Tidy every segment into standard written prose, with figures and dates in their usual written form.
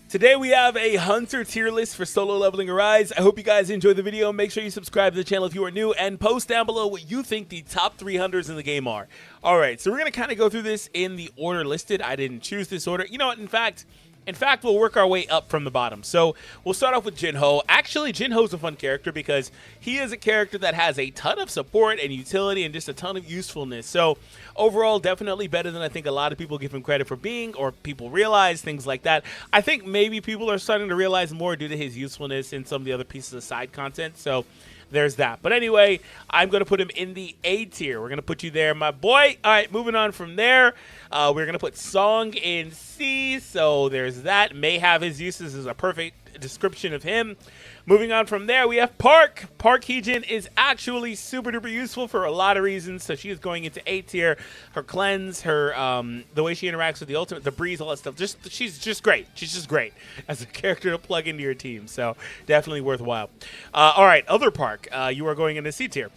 Today we have a Hunter tier list for Solo Leveling Arise. I hope you guys enjoyed the video. Make sure you subscribe to the channel if you are new, and post down below what you think the top 3 Hunters in the game are. Alright, so we're going to kind of go through this in the order listed. I didn't choose this order. You know what, in fact, we'll work our way up from the bottom. So we'll start off with Jinho. Actually, Jinho's a fun character because he is a character that has a ton of support and utility and just a ton of usefulness. So overall, definitely better than I think a lot of people give him credit for being, or people realize, things like that. I think maybe people are starting to realize more due to his usefulness in some of the other pieces of side content. So there's that. But anyway, I'm going to put him in the A tier. We're going to put you there, my boy. All right, moving on from there. We're going to put Song in C. So there's that. May have his uses is a perfect description of him. Moving on from there, we have Park. Park Heejin is actually super duper useful for a lot of reasons. So she is going into A tier. Her cleanse, her the way she interacts with the ultimate, the breeze, all that stuff. She's just great. She's just great as a character to plug into your team. So definitely worthwhile. All right, other Park. You are going into C tier.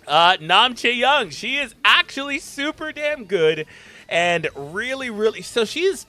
Nam Chae-young. She is actually super damn good and really. So she's.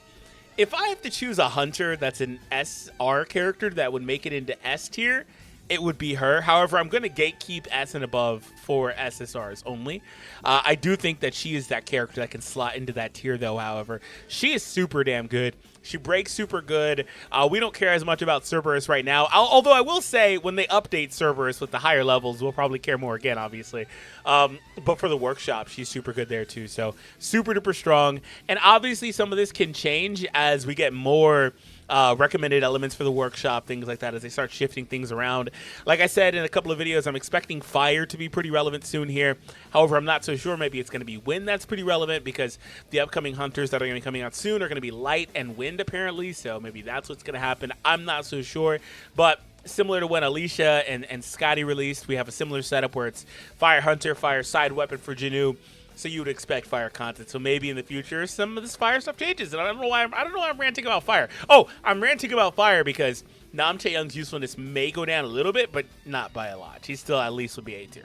If I have to choose a Hunter that's an SR character that would make it into S tier, it would be her. However, I'm going to gatekeep S and above for SSRs only. I do think that she is that character that can slot into that tier, though, however. She is super damn good. She breaks super good. We don't care as much about Cerberus right now. Although I will say, when they update Cerberus with the higher levels, we'll probably care more again, obviously. But for the workshop, she's super good there, too. So, super duper strong. And obviously, some of this can change as we get more recommended elements for the workshop, things like that, as they start shifting things around. Like I said in a couple of videos, I'm expecting fire to be pretty relevant soon here. However, I'm not so sure. Maybe it's going to be wind that's pretty relevant, because the upcoming Hunters that are going to be coming out soon are going to be light and wind, apparently. So maybe that's what's going to happen. I'm not so sure. But similar to when Alicia and Scotty released, we have a similar setup where it's Fire Hunter, Fire Side Weapon for Jinoo. So you would expect fire content. So maybe in the future, some of this fire stuff changes. And I don't know why I'm ranting about fire. Oh, I'm ranting about fire because Nam Chae-young's usefulness may go down a little bit, but not by a lot. She still at least would be A tier.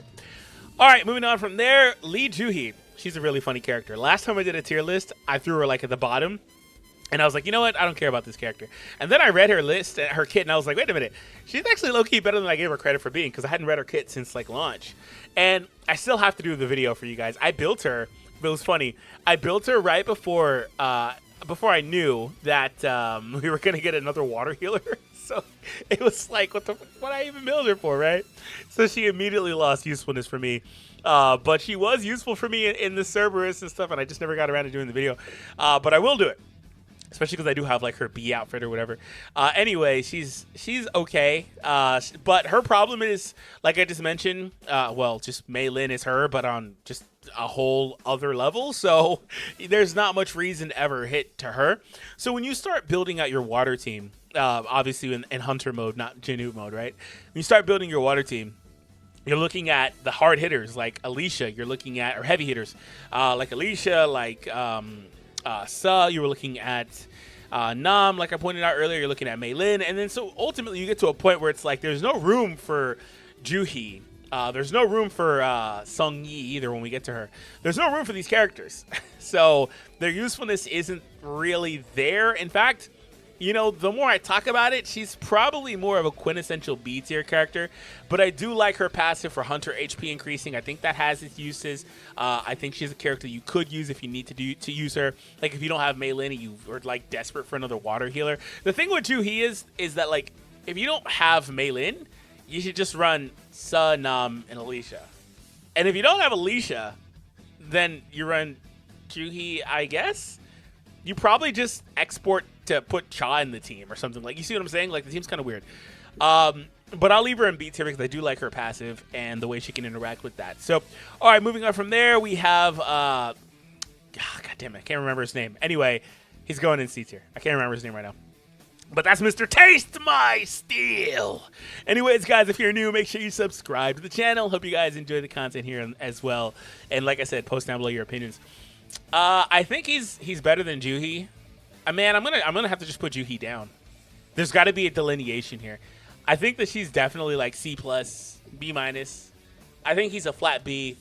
All right, moving on from there, Lee Joo-hee. She's a really funny character. Last time I did a tier list, I threw her like at the bottom. And I was like, you know what? I don't care about this character. And then I read her list, her kit, and I was like, wait a minute. She's actually low-key better than I gave her credit for being, because I hadn't read her kit since, like, launch. And I still have to do the video for you guys. I built her, but it was funny. I built her right before I knew that we were going to get another water healer. So it was like, what I even build her for, right? So she immediately lost usefulness for me. But she was useful for me in the Cerberus and stuff, and I just never got around to doing the video. But I will do it. Especially because I do have, like, her B outfit or whatever. Anyway, she's okay. But her problem is, like I just mentioned, well, just Mei Lin is her, but on just a whole other level. So there's not much reason to ever hit to her. So when you start building out your water team, obviously in Hunter mode, not Jinoo mode, right? When you start building your water team, you're looking at the hard hitters like Alicia. You're looking at, or heavy hitters, like Alicia, like Sa, you were looking at Nam, like I pointed out earlier, you're looking at Mei Lin, and then so ultimately you get to a point where it's like there's no room for Joo-hee. There's no room for Sung Yi either when we get to her. There's no room for these characters. So their usefulness isn't really there. In fact, you know, the more I talk about it, she's probably more of a quintessential B tier character, but I do like her passive for Hunter HP increasing. I think that has its uses. I think she's a character you could use if you need to use her. Like if you don't have Mei Lin and you are like desperate for another water healer. The thing with Joo-hee is that like if you don't have Mei Lin, you should just run Sa, Nam, and Alicia. And if you don't have Alicia, then you run Joo-hee, I guess. You probably just export to put Cha in the team or something. Like, you see what I'm saying? Like, the team's kind of weird. But I'll leave her in B tier because I do like her passive and the way she can interact with that. So, all right, moving on from there, we have, God damn it, I can't remember his name. Anyway, he's going in C tier. I can't remember his name right now. But that's Mr. Taste My Steel. Anyways, guys, if you're new, make sure you subscribe to the channel. Hope you guys enjoy the content here as well. And like I said, post down below your opinions. I think he's better than Joo-hee. Man, I'm gonna have to just put Joo-hee down. There's got to be a delineation here. I think that she's definitely like C+, B-. I think he's a flat B.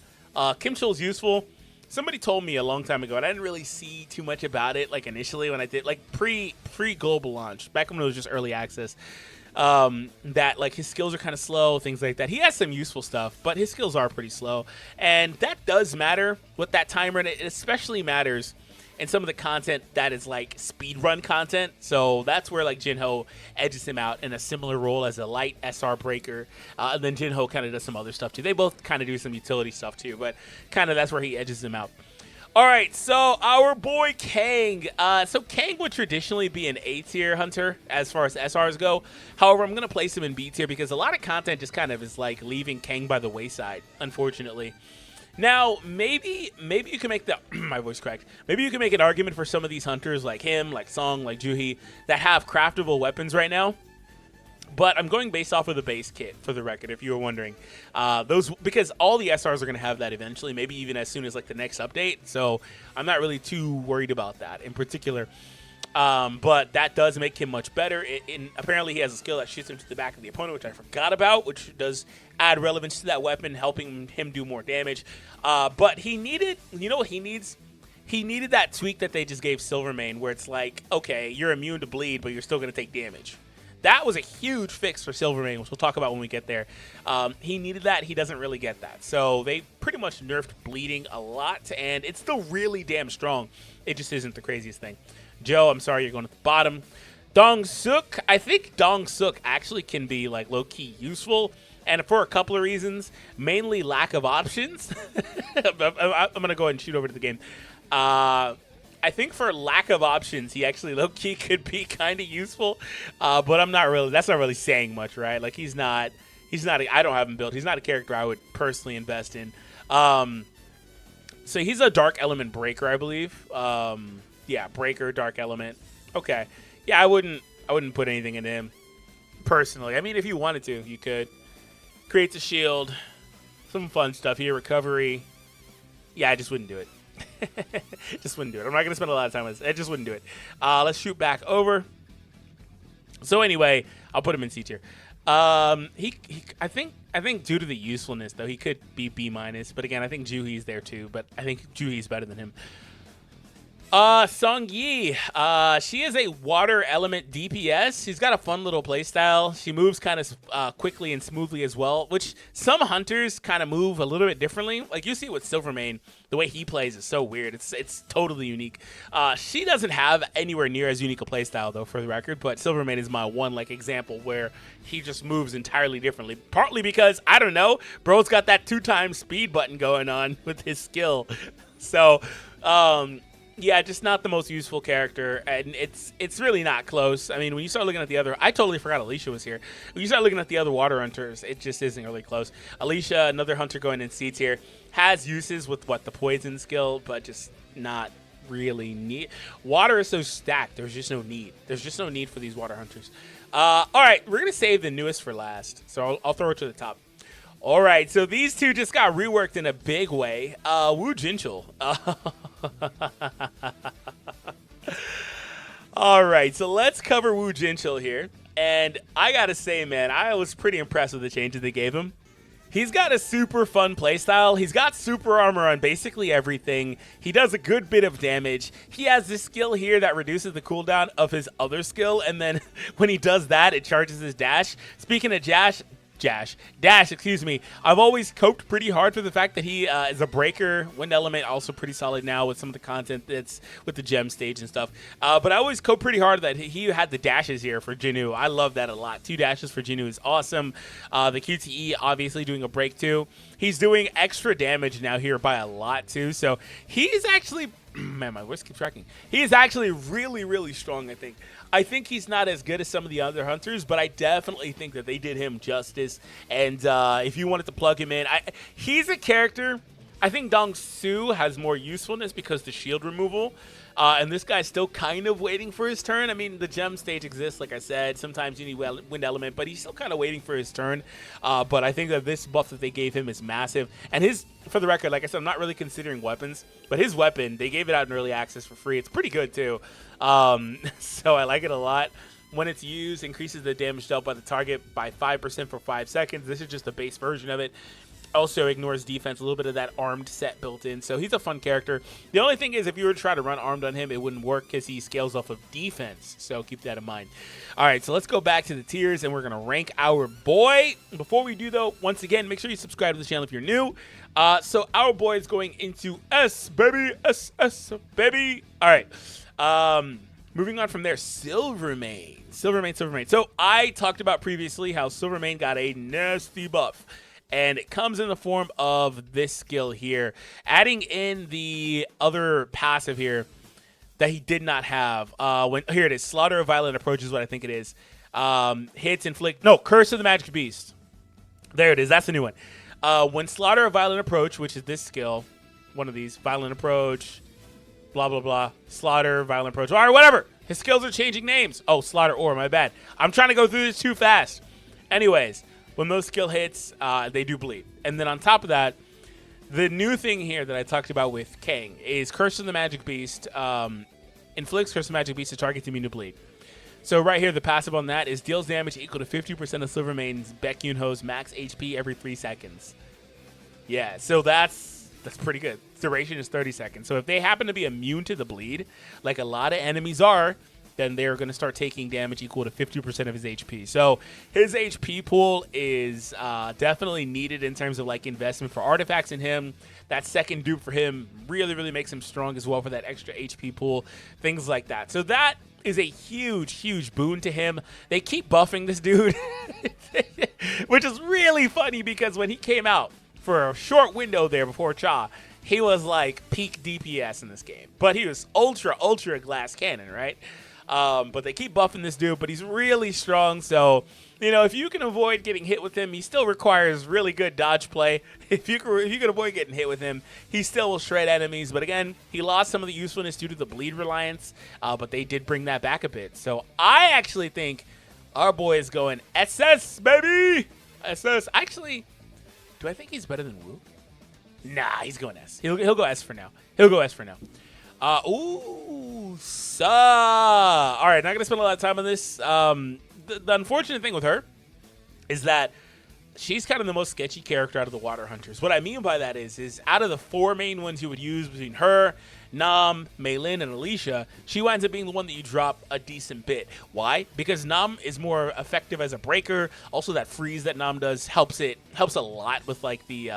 Kim Chul's useful. somebody told me a long time ago, and I didn't really see too much about it, like, initially when I did, like, pre-global launch, back when it was just early access, that, like, his skills are kind of slow, things like that. He has some useful stuff, but his skills are pretty slow, and that does matter with that timer, and it especially matters in some of the content that is, like, speedrun content. So that's where, like, Jinho edges him out in a similar role as a light SR breaker, and then Jinho kind of does some other stuff, too. They both kind of do some utility stuff, too, but kind of that's where he edges him out. All right, so our boy Kang. So Kang would traditionally be an A-tier hunter as far as SRs go. However, I'm going to place him in B-tier because a lot of content just kind of is, like, leaving Kang by the wayside, unfortunately. Now, maybe you can make the my voice cracked. Maybe you can make an argument for some of these hunters like him, like Song, like Juhi, that have craftable weapons right now. But I'm going based off of the base kit, for the record, if you were wondering. Because all the SRs are going to have that eventually, maybe even as soon as, like, the next update. So I'm not really too worried about that in particular. But that does make him much better. Apparently, he has a skill that shoots him to the back of the opponent, which I forgot about, which does add relevance to that weapon, helping him do more damage. But he needed, you know what he needs? He needed that tweak that they just gave Silvermane, where it's like, okay, you're immune to bleed, but you're still going to take damage. That was a huge fix for Silvermane, which we'll talk about when we get there. He needed that. He doesn't really get that. So they pretty much nerfed bleeding a lot, and it's still really damn strong. It just isn't the craziest thing. Joe, I'm sorry, you're going at the bottom. Dong Suk, I think Dong Suk actually can be, like, low-key useful, and for a couple of reasons, mainly lack of options. I'm going to go ahead and shoot over to the game. I think for lack of options, he actually low-key could be kind of useful, but that's not really saying much, right? Like, I don't have him built. He's not a character I would personally invest in. So he's a Dark Element Breaker, I believe. Yeah, Breaker, Dark Element. Okay. Yeah, I wouldn't put anything in him, personally. I mean, if you wanted to, you could. Creates a shield. Some fun stuff here. Recovery. Yeah, I just wouldn't do it. Just wouldn't do it. I'm not going to spend a lot of time on this. I just wouldn't do it. Let's shoot back over. So anyway, I'll put him in C tier. I think due to the usefulness, though, he could be B-. But again, I think Juhi's there too. But I think Juhi's better than him. Song Yi, she is a water element DPS. She's got a fun little playstyle. She moves kind of quickly and smoothly as well, which some hunters kind of move a little bit differently. Like you see with Silvermane, the way he plays is so weird. It's totally unique. She doesn't have anywhere near as unique a playstyle, though, for the record, but Silvermane is my one, like, example where he just moves entirely differently. Partly because, I don't know, bro's got that 2x speed button going on with his skill. So, yeah, just not the most useful character, and it's really not close. I mean, when you start looking at the other, I totally forgot Alicia was here. When you start looking at the other water hunters, it just isn't really close. Alicia, another hunter going in C tier, has uses with the poison skill, but just not really neat. Water is so stacked. There's just no need. There's just no need for these water hunters. All right, we're gonna save the newest for last, so I'll throw it to the top. All right, so these two just got reworked in a big way. Woo Jinchul. All right, so let's cover Woo Jinchul here. And I got to say, man, I was pretty impressed with the changes they gave him. He's got a super fun playstyle. He's got super armor on basically everything. He does a good bit of damage. He has this skill here that reduces the cooldown of his other skill. And then when he does that, it charges his dash. Speaking of Dash, excuse me. I've always coped pretty hard for the fact that he is a breaker. Wind element also pretty solid now with some of the content that's with the gem stage and stuff. But I always coped pretty hard that he had the dashes here for Jinwoo. I love that a lot. 2 dashes for Jinwoo is awesome. The QTE obviously doing a break too. He's doing extra damage now here by a lot too. So he's actually, man, my voice keeps tracking. He is actually really, really strong, I think. I think he's not as good as some of the other hunters, but I definitely think that they did him justice. And if you wanted to plug him in, he's a character. I think Dong Su has more usefulness because the shield removal. And this guy's still kind of waiting for his turn. I mean, the gem stage exists, like I said. Sometimes you need wind element, but he's still kind of waiting for his turn. But I think that this buff that they gave him is massive. And for the record, like I said, I'm not really considering weapons, but his weapon, they gave it out in early access for free. It's pretty good, too. So I like it a lot. When it's used, increases the damage dealt by the target by 5% for 5 seconds. This is just the base version of it. Also ignores defense, a little bit of that armed set built in. So he's a fun character. The only thing is if you were to try to run armed on him, it wouldn't work because he scales off of defense. So keep that in mind. All right, so let's go back to the tiers and we're going to rank our boy. Before we do, though, once again, make sure you subscribe to the channel if you're new. So our boy is going into S, baby. S, baby. All right. Moving on from there, Silvermane. So I talked about previously how Silvermane got a nasty buff. And it comes in the form of this skill here. Adding in the other passive here that he did not have. Here it is. Slaughter of Violent Approach is what I think it is. Hits, inflict. No, Curse of the Magic Beast. There it is. That's the new one. When Slaughter of Violent Approach, which is this skill, one of these, Violent Approach, blah, blah, blah. Slaughter, Violent Approach. All right, whatever. His skills are changing names. Oh, Slaughter or, my bad. I'm trying to go through this too fast. Anyways. When those skill hits, they do bleed. And then on top of that, the new thing here that I talked about with Kang is Curse of the Magic Beast. Inflicts Curse of the Magic Beast to target immune to bleed. So right here, the passive on that is deals damage equal to 50% of Silvermane's Baek Yoonho's max HP every 3 seconds. Yeah, so that's pretty good. Duration is 30 seconds. So if they happen to be immune to the bleed, like a lot of enemies are, then they're going to start taking damage equal to 50% of his HP. So his HP pool is definitely needed in terms of like investment for artifacts in him. That second dupe for him really, really makes him strong as well for that extra HP pool, things like that. So that is a huge, huge boon to him. They keep buffing this dude, which is really funny because when he came out for a short window there before Cha, he was like peak DPS in this game. But he was ultra, ultra glass cannon, right? But they keep buffing this dude, but he's really strong. So, you know, if you can avoid getting hit with him, he still requires really good dodge play. If you can avoid getting hit with him, he still will shred enemies. But again, he lost some of the usefulness due to the bleed reliance, but they did bring that back a bit. So I actually think our boy is going SS, baby! SS. Actually, do I think he's better than Wu? Nah, he's going S. He'll go S for now. Ooh, all right, not going to spend a lot of time on this. The unfortunate thing with her is that she's kind of the most sketchy character out of the Water Hunters. What I mean by that is out of the 4 main ones you would use between her, Nam, Mei Lin, and Alicia, she winds up being the one that you drop a decent bit. Why? Because Nam is more effective as a breaker. Also, that freeze that Nam does helps a lot with like the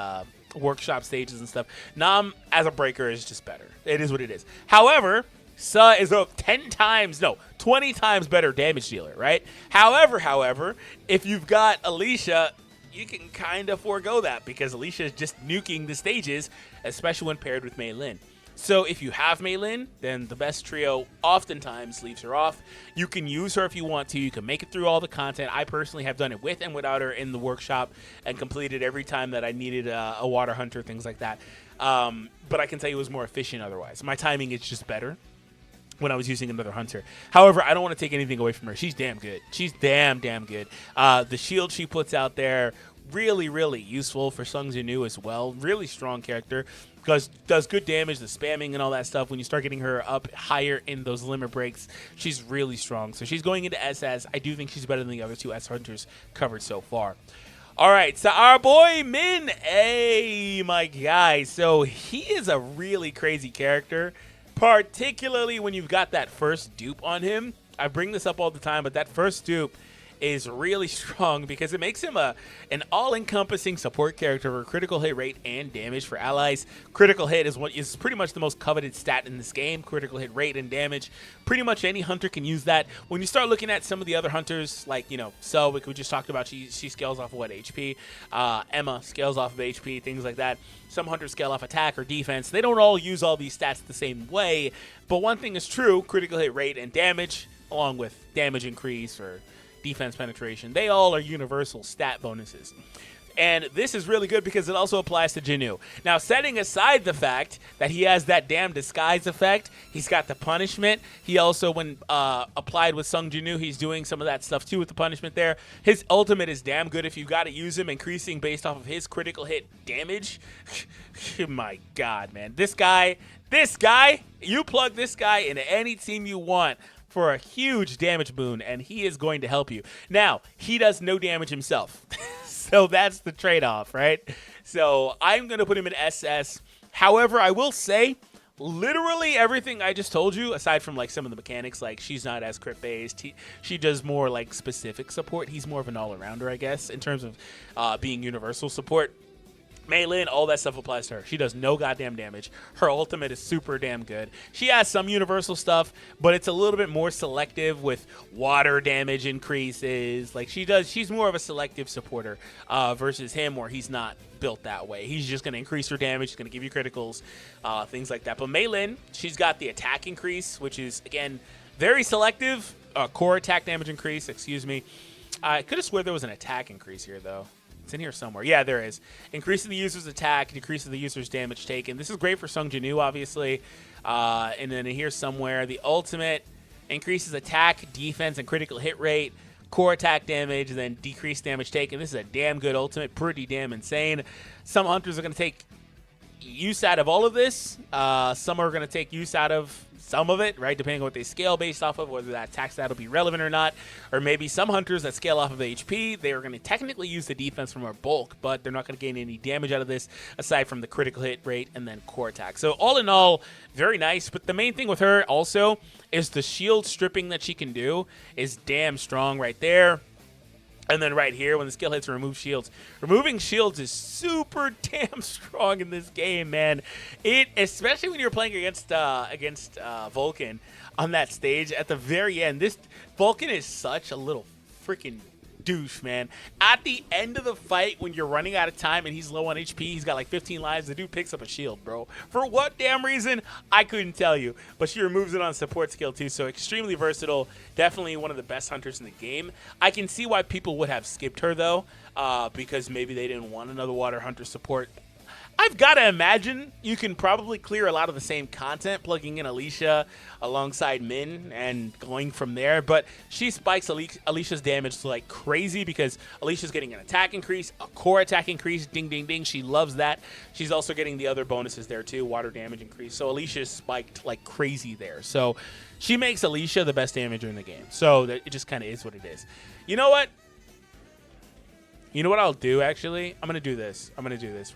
workshop stages and stuff. Nam as a breaker is just better. It is what it is. However, Sa is a 20 times better damage dealer, right? However, if you've got Alicia, you can kind of forego that because Alicia is just nuking the stages, especially when paired with Mei Lin. So if you have Mei Lin, then the best trio oftentimes leaves her off. You can use her if you want to. You can make it through all the content. I personally have done it with and without her in the workshop and completed every time that I needed a water hunter, things like that. But I can tell you it was more efficient otherwise. My timing is just better when I was using another hunter. However, I don't want to take anything away from her. She's damn good. She's damn good. The shield she puts out there, really, really useful for Sung Jin-woo as well. Really strong character. Because does good damage, the spamming and all that stuff. When you start getting her up higher in those limit breaks, she's really strong. So she's going into SS. I do think she's better than the other 2 S Hunters covered so far. All right, so our boy Min, hey, my guy. So he is a really crazy character, particularly when you've got that first dupe on him. I bring this up all the time, but that first dupe is really strong because it makes him an all-encompassing support character for critical hit rate and damage for allies. Critical hit is pretty much the most coveted stat in this game. Critical hit rate and damage. Pretty much any hunter can use that. When you start looking at some of the other hunters, like, you know, So, we just talked about, she scales off of what HP. Emma scales off of HP, things like that. Some hunters scale off attack or defense. They don't all use all these stats the same way, but one thing is true, critical hit rate and damage, along with damage increase or defense penetration, they all are universal stat bonuses. And this is really good because it also applies to Jin-woo. Now, setting aside the fact that he has that damn disguise effect, he's got the punishment. He also, when applied with Sung Jin-woo, he's doing some of that stuff too with the punishment there. His ultimate is damn good if you've got to use him, increasing based off of his critical hit damage. My God, man. This guy, you plug this guy into any team you want for a huge damage boon, and he is going to help you. Now, he does no damage himself. So that's the trade-off, right? So I'm going to put him in SS. However, I will say, literally everything I just told you, aside from like some of the mechanics, like she's not as crit based, she does more like specific support. He's more of an all-arounder, I guess, in terms of being universal support. Mei Lin, all that stuff applies to her. She does no goddamn damage. Her ultimate is super damn good. She has some universal stuff, but it's a little bit more selective with water damage increases. Like she's more of a selective supporter versus him, where he's not built that way. He's just going to increase her damage. He's going to give you criticals, things like that. But Mei Lin, she's got the attack increase, which is, again, very selective. Core attack damage increase, excuse me. I could have swore there was an attack increase here, though. It's in here somewhere. Yeah, there is. Increasing the user's attack, decreasing the user's damage taken. This is great for Sung Jin-woo, obviously. And then in here somewhere, the ultimate increases attack, defense, and critical hit rate, core attack damage, and then decreased damage taken. This is a damn good ultimate. Pretty damn insane. Some hunters are going to take use out of all of this. Some are going to take use out of some of it, right, depending on what they scale based off of, whether that attack stat will be relevant or not. Or maybe some hunters that scale off of HP, they are going to technically use the defense from our bulk, but they're not going to gain any damage out of this aside from the critical hit rate and then core attack. So all in all, very nice. But the main thing with her also is the shield stripping that she can do is damn strong right there. And then right here, when the skill hits, remove shields. Removing shields is super damn strong in this game, man. Especially when you're playing against Vulcan on that stage at the very end. This Vulcan is such a little freaking douche, man. At the end of the fight, when you're running out of time and he's low on HP, he's got like 15 lives, the dude picks up a shield, bro. For what damn reason? I couldn't tell you. But she removes it on support skill too, so extremely versatile. Definitely one of the best hunters in the game. I can see why people would have skipped her though, because maybe they didn't want another water hunter support. I've got to imagine you can probably clear a lot of the same content plugging in Alicia alongside Min and going from there, but she spikes Alicia's damage like crazy because Alicia's getting an attack increase, a core attack increase, ding, ding, ding. She loves that. She's also getting the other bonuses there too, water damage increase. So Alicia's spiked like crazy there. So she makes Alicia the best damager in the game. So it just kind of is what it is. You know what? You know what I'll do, actually? I'm going to do this. We're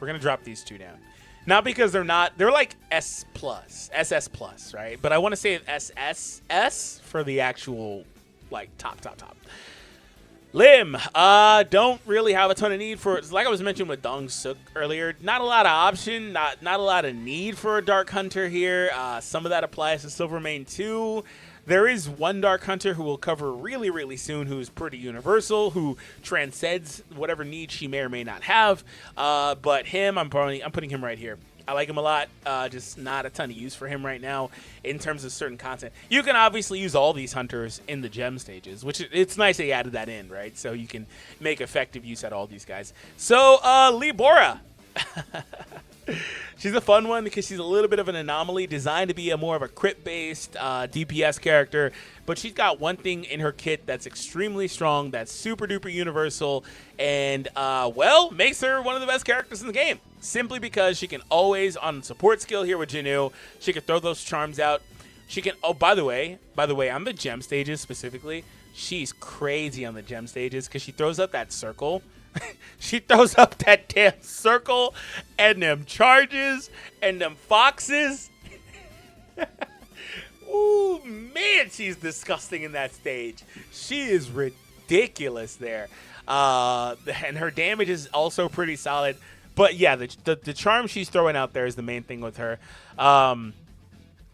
going to drop these two down. Not because they're like SS+, right? But I want to say SSS for the actual, like, top. Lim, don't really have a ton of need for, like I was mentioning with Dong Suk earlier, not a lot of option, not a lot of need for a Dark Hunter here. Some of that applies to Silvermane too. There is one Dark Hunter who we'll cover really, really soon who's pretty universal, who transcends whatever need she may or may not have. But him, I'm putting him right here. I like him a lot, just not a ton of use for him right now in terms of certain content. You can obviously use all these hunters in the gem stages, which it's nice they added that in, right? So you can make effective use out of all these guys. So, Libora. She's a fun one because she's a little bit of an anomaly, designed to be more of a crit-based DPS character, but she's got one thing in her kit that's extremely strong, that's super-duper universal, and, well, makes her one of the best characters in the game, simply because she can always, on support skill here with Jinu, she can throw those charms out. She can, oh, by the way, on the gem stages specifically, she's crazy on the gem stages because she throws up that circle. She throws up that damn circle and them charges and them foxes. Ooh, man, she's disgusting in that stage. She is ridiculous there. And her damage is also pretty solid. But yeah, the charm she's throwing out there is the main thing with her.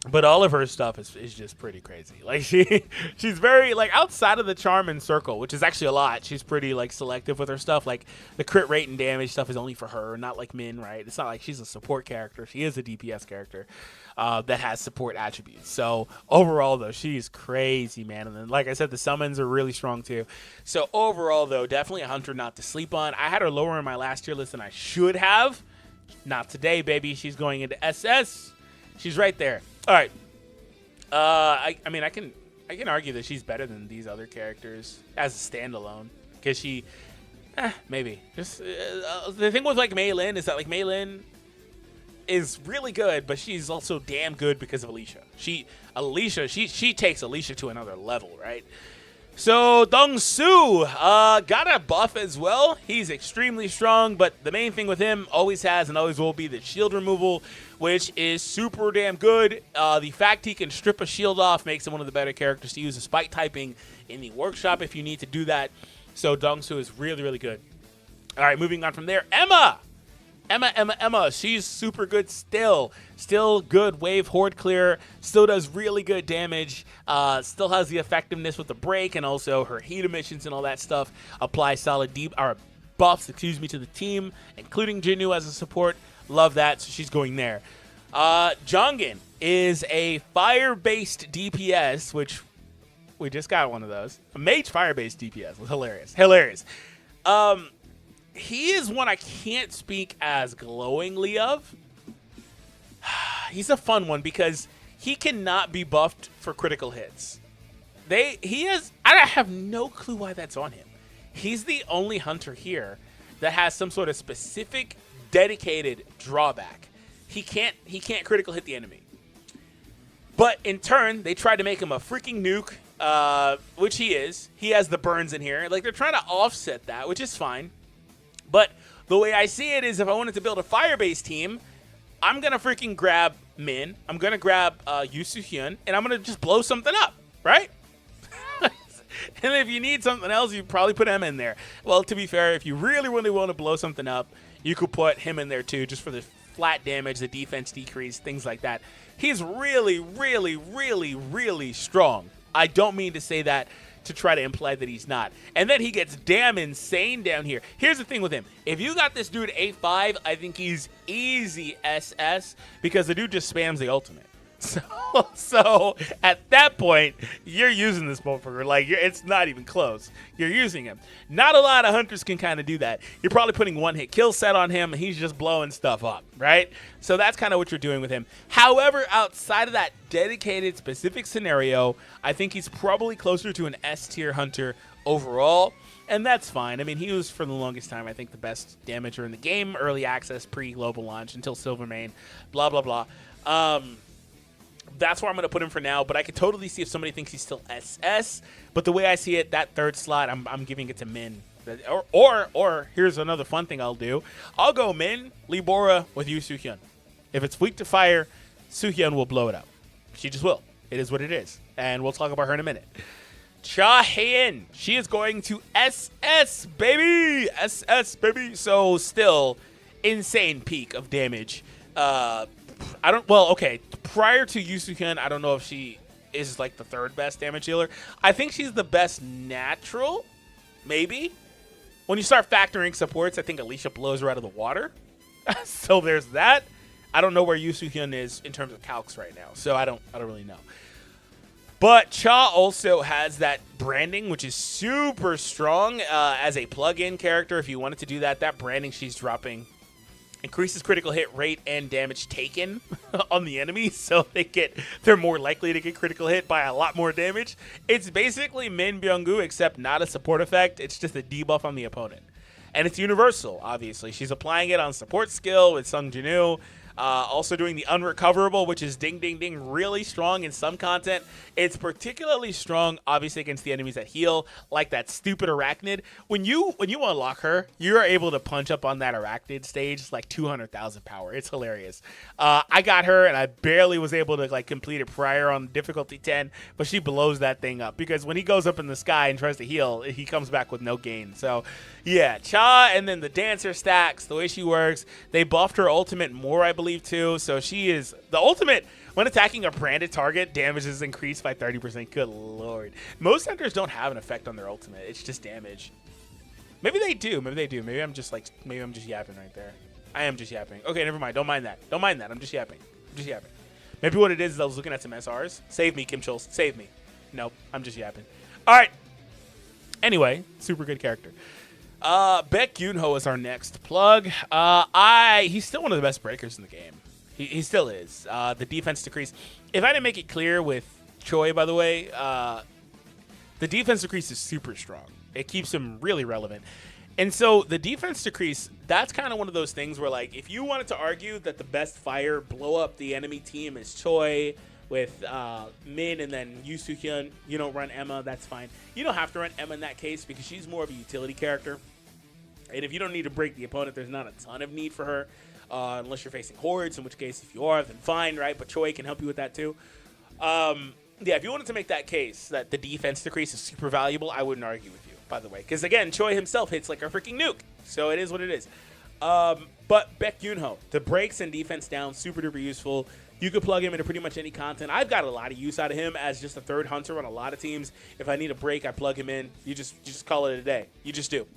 But all of her stuff is just pretty crazy. Like she's very, like, outside of the charm and circle, which is actually a lot. She's pretty, like, selective with her stuff. Like the crit rate and damage stuff is only for her, not like Min, right? It's not like she's a support character. She is a DPS character that has support attributes. So overall though, she's crazy, man. And then, like I said, the summons are really strong too. So overall though, definitely a hunter not to sleep on. I had her lower in my last tier list than I should have. Not today, baby. She's going into SS. She's right there. All right. I mean, I can argue that she's better than these other characters as a standalone because she, maybe. Just the thing with like Mei Lin is that like Mei Lin is really good, but she's also damn good because of Alicia. She takes Alicia to another level, right? So Dong-soo got a buff as well. He's extremely strong, but the main thing with him always has and always will be the shield removal, which is super damn good. The fact he can strip a shield off makes him one of the better characters to use a spike typing in the workshop if you need to do that. So Dong-soo is really, really good. All right, moving on from there. Emma, she's super good still. Still good wave horde clear. Still does really good damage. Still has the effectiveness with the break and also her heat emissions and all that stuff. Applies solid buffs, to the team, including Jinwoo as a support. Love that, so she's going there. Jongin is a fire-based DPS, which we just got one of those. A mage fire-based DPS was hilarious. He is one I can't speak as glowingly of. He's a fun one because he cannot be buffed for critical hits. I have no clue why that's on him. He's the only hunter here that has some sort of specific dedicated drawback. He can't critical hit the enemy. But in turn, they tried to make him a freaking nuke, which he is. He has the burns in here. Like, they're trying to offset that, which is fine. But the way I see it is if I wanted to build a fire-based team, I'm going to freaking grab Min, I'm going to grab Yoo Soohyun, and I'm going to just blow something up, right? And if you need something else, you probably put him in there. Well, to be fair, if you really, really want to blow something up, you could put him in there too, just for the flat damage, the defense decrease, things like that. He's really, really, really, really strong. I don't mean to say that to try to imply that he's not. And then he gets damn insane down here. Here's the thing with him. If you got this dude 8-5, I think he's easy SS because the dude just spams the ultimate. So at that point, you're using this motherfucker. Like, it's not even close. You're using him. Not a lot of hunters can kind of do that. You're probably putting one-hit kill set on him. He's just blowing stuff up, right? So that's kind of what you're doing with him. However, outside of that dedicated specific scenario, I think he's probably closer to an S-tier hunter overall, and that's fine. I mean, he was, for the longest time, I think, the best damager in the game, early access, pre-global launch, until Silvermane, blah, blah, blah. That's where I'm going to put him for now, but I could totally see if somebody thinks he's still SS. But the way I see it, that third slot, I'm giving it to Min. Or here's another fun thing I'll do. I'll go Min, Libora with Yoo Soohyun. If it's weak to fire, Soohyun will blow it up. She just will. It is what it is. And we'll talk about her in a minute. Cha Hae-in. She is going to SS, baby. SS, baby. So still insane peak of damage. Okay. Prior to Yoo Soohyun, I don't know if she is like the third best damage dealer. I think she's the best natural, maybe. When you start factoring supports, I think Alicia blows her out of the water. So there's that. I don't know where Yoo Soohyun is in terms of calcs right now, so I don't really know. But Cha also has that branding, which is super strong as a plug-in character. If you wanted to do that, that branding she's dropping increases critical hit rate and damage taken on the enemy, so they're more likely to get critical hit by a lot more damage. It's basically Min Byung-gu, except not a support effect. It's just a debuff on the opponent. And it's universal, obviously. She's applying it on support skill with Sung Jinwoo. Also doing the unrecoverable, which is ding, ding, ding, really strong in some content. It's particularly strong, obviously, against the enemies that heal, like that stupid Arachnid. When you unlock her, you're able to punch up on that Arachnid stage like 200,000 power. It's hilarious. I got her, and I barely was able to complete it prior on difficulty 10, but she blows that thing up because when he goes up in the sky and tries to heal, he comes back with no gain. So, yeah, Cha, and then the Dancer stacks, the way she works, they buffed her ultimate more, I believe, too. So she is the ultimate. When attacking a branded target, damage is increased by 30%. Good lord. Most hunters don't have an effect on their ultimate. It's just damage. Maybe they do. Maybe I'm just yapping right there. I am just yapping. Okay, never mind. Don't mind that. I'm just yapping. Maybe what it is I was looking at some SRs. Save me, Kim Chols. Save me. Nope. I'm just yapping. All right. Anyway, super good character. Baek Yoon-ho is our next plug. He's still one of the best breakers in the game. He still is. The defense decrease. If I didn't make it clear with Choi, by the way, the defense decrease is super strong. It keeps him really relevant. And so the defense decrease, that's kind of one of those things where, like, if you wanted to argue that the best fire blow up the enemy team is Choi with Min and then Yoo Soohyun. You don't run Emma, that's fine. You don't have to run Emma in that case because she's more of a utility character. And if you don't need to break the opponent, there's not a ton of need for her, unless you're facing hordes, in which case, if you are, then fine, right? But Choi can help you with that too. Yeah, if you wanted to make that case that the defense decrease is super valuable, I wouldn't argue with you, by the way. Because, again, Choi himself hits like a freaking nuke. So it is what it is. But Baek Yoonho, the breaks and defense down, super duper useful. You could plug him into pretty much any content. I've got a lot of use out of him as just a third hunter on a lot of teams. If I need a break, I plug him in. You just call it a day. You just do.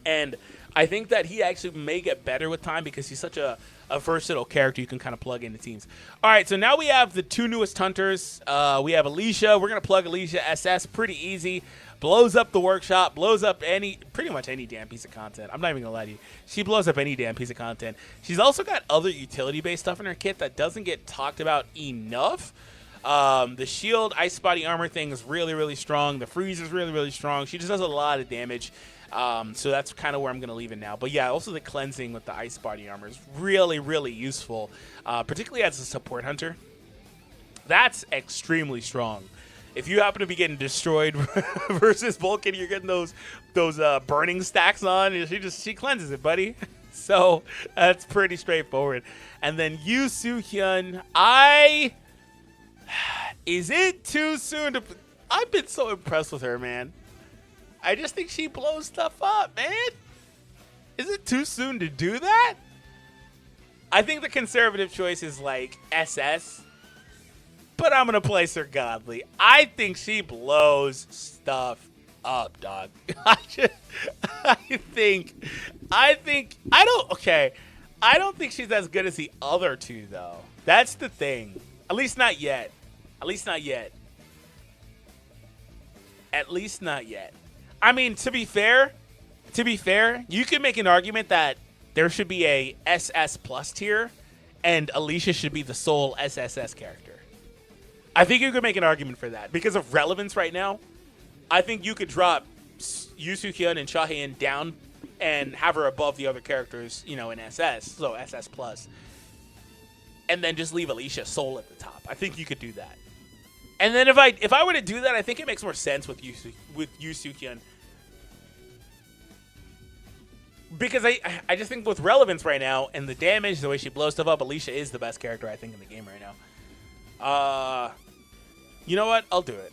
And I think that he actually may get better with time because he's such a versatile character you can kind of plug into teams. All right, so now we have the two newest hunters. We have Alicia. We're going to plug Alicia SS. Pretty easy. Blows up the workshop. Blows up pretty much any damn piece of content. I'm not even going to lie to you. She blows up any damn piece of content. She's also got other utility-based stuff in her kit that doesn't get talked about enough. The shield, ice body armor thing is really, really strong. The freeze is really, really strong. She just does a lot of damage. So that's kind of where I'm going to leave it now. But yeah, also the cleansing with the ice body armor is really, really useful, particularly as a support hunter. That's extremely strong. If you happen to be getting destroyed versus Vulcan, you're getting those burning stacks on. She cleanses it, buddy. So that's pretty straightforward. And then Yoo Soohyun, is it too soon to? I've been so impressed with her, man. I just think she blows stuff up, man. Is it too soon to do that? I think the conservative choice is like SS, but I'm going to place her godly. I think she blows stuff up, dog. I don't think she's as good as the other two, though. That's the thing. At least not yet. At least not yet. At least not yet. I mean, to be fair, you could make an argument that there should be a SS plus tier, and Alicia should be the sole SSS character. I think you could make an argument for that because of relevance right now. I think you could drop Yoo Soohyun and Chaehyun down and have her above the other characters, in SS, so SS plus, and then just leave Alicia sole at the top. I think you could do that. And then if I were to do that, I think it makes more sense with Yoo Soohyun. Because I just think with relevance right now and the damage, the way she blows stuff up, Alicia is the best character I think in the game right now. You know what? I'll do it.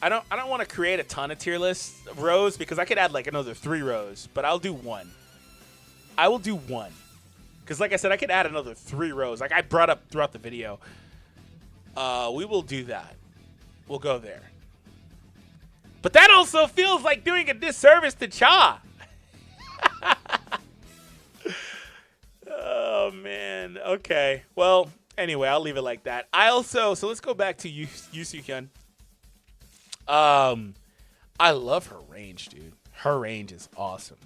I don't want to create a ton of tier list rows because I could add like another 3 rows, but I'll do 1. I will do 1. Because like I said, I could add another 3 rows. Like I brought up throughout the video. We will do that. We'll go there. But that also feels like doing a disservice to Cha. Oh, man. Okay. Well, anyway, I'll leave it like that. So let's go back to Yoo Soohyun. I love her range, dude. Her range is awesome.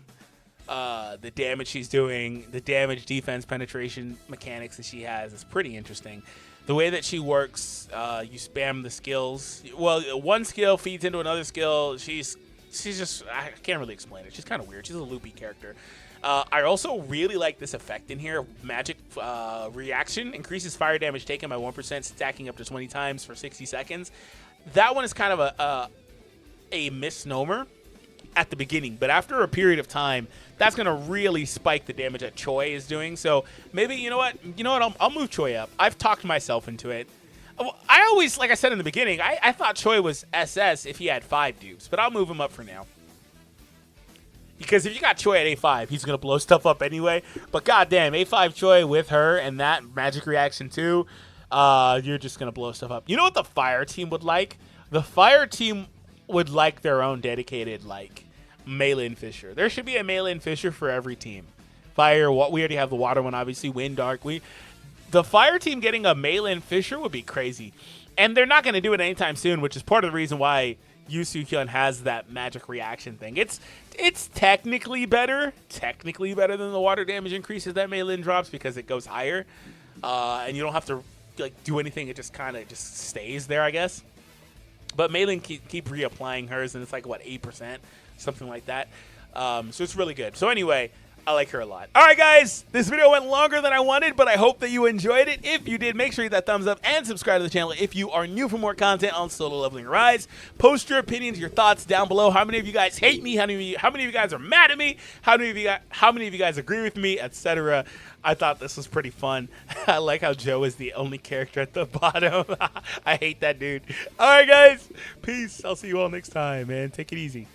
The damage she's doing, the damage, defense, penetration mechanics that she has is pretty interesting. The way that she works, you spam the skills. Well, one skill feeds into another skill. She's just, I can't really explain it. She's kind of weird. She's a loopy character. I also really like this effect in here. Magic reaction increases fire damage taken by 1%, stacking up to 20 times for 60 seconds. That one is kind of a misnomer at the beginning, but after a period of time, that's going to really spike the damage that Choi is doing. So maybe, you know what? I'll move Choi up. I've talked myself into it. I always, like I said in the beginning, I thought Choi was SS if he had 5 dupes, but I'll move him up for now. Because if you got Choi at A5, he's going to blow stuff up anyway. But goddamn, A5 Choi with her and that magic reaction too, you're just going to blow stuff up. You know what the fire team would like? The fire team would like their own dedicated, like, Meilin Fisher. There should be a Meilin Fisher for every team. Fire, we already have the water one, obviously. Wind, dark. The fire team getting a Meilin Fisher would be crazy. And they're not going to do it anytime soon, which is part of the reason why Yoo Soohyun has that magic reaction thing. It's technically better than the water damage increases that Meilin drops because it goes higher. And you don't have to like do anything. It just kind of just stays there, I guess. But Meilin keep reapplying hers, and it's like, what, 8%? Something like that. So it's really good. So anyway, I like her a lot. All right, guys, this video went longer than I wanted, but I hope that you enjoyed it. If you did, make sure you hit that thumbs up and subscribe to the channel if you are new for more content on Solo Leveling Rise. Post your opinions, your thoughts down below. How many of you guys hate me? How many of you guys are mad at me? How many of you guys agree with me, etc.? I thought this was pretty fun. I like how Joe is the only character at the bottom. I hate that dude. All right, guys, peace. I'll see you all next time, man. Take it easy.